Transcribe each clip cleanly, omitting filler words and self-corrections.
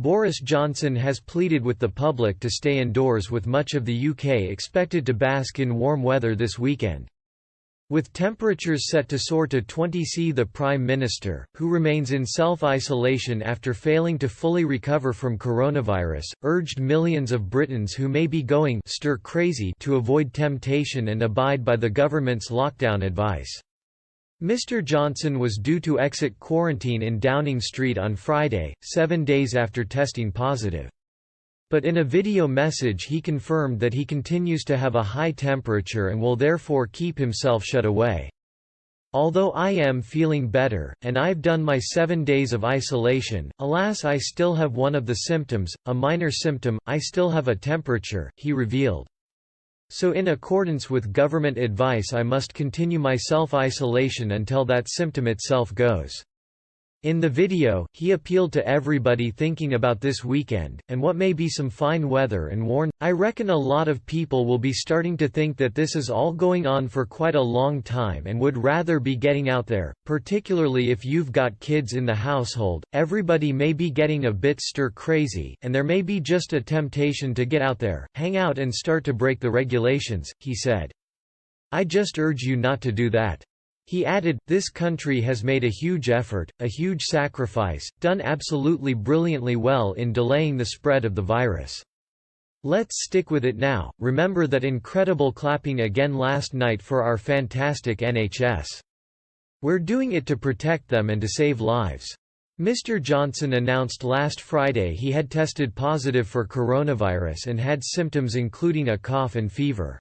Boris Johnson has pleaded with the public to stay indoors, with much of the UK expected to bask in warm weather this weekend. With temperatures set to soar to 20°C, the Prime Minister, who remains in self-isolation after failing to fully recover from coronavirus, urged millions of Britons who may be going stir-crazy to avoid temptation and abide by the government's lockdown advice. Mr. Johnson was due to exit quarantine in Downing Street on Friday, 7 days after testing positive. But in a video message he confirmed that he continues to have a high temperature and will therefore keep himself shut away. "Although I am feeling better, and I've done my 7 days of isolation, alas, I still have one of the symptoms, a minor symptom, I still have a temperature," he revealed. "So in accordance with government advice I must continue my self-isolation until that symptom itself goes." In the video, he appealed to everybody thinking about this weekend, and what may be some fine weather, and warned, "I reckon a lot of people will be starting to think that this is all going on for quite a long time and would rather be getting out there, particularly if you've got kids in the household. Everybody may be getting a bit stir-crazy, and there may be just a temptation to get out there, hang out and start to break the regulations," he said. "I just urge you not to do that." He added, "This country has made a huge effort, a huge sacrifice, done absolutely brilliantly well in delaying the spread of the virus. Let's stick with it now. Remember that incredible clapping again last night for our fantastic NHS. We're doing it to protect them and to save lives." Mr. Johnson announced last Friday he had tested positive for coronavirus and had symptoms including a cough and fever.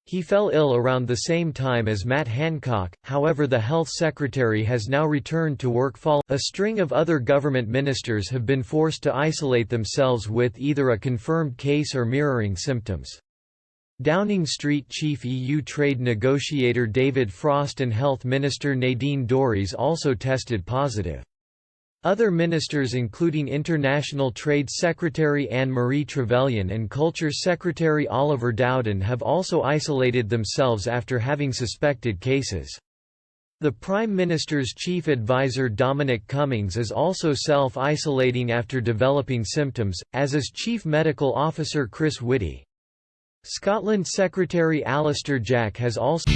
He fell ill around the same time as Matt Hancock, however the health secretary has now returned to work. A string of other government ministers have been forced to isolate themselves with either a confirmed case or mirroring symptoms. Downing Street chief EU trade negotiator David Frost and Health Minister Nadine Dorries also tested positive. Other ministers including International Trade Secretary Anne-Marie Trevelyan and Culture Secretary Oliver Dowden have also isolated themselves after having suspected cases. The Prime Minister's chief advisor Dominic Cummings is also self-isolating after developing symptoms, as is Chief Medical Officer Chris Whitty. Scotland Secretary Alistair Jack has also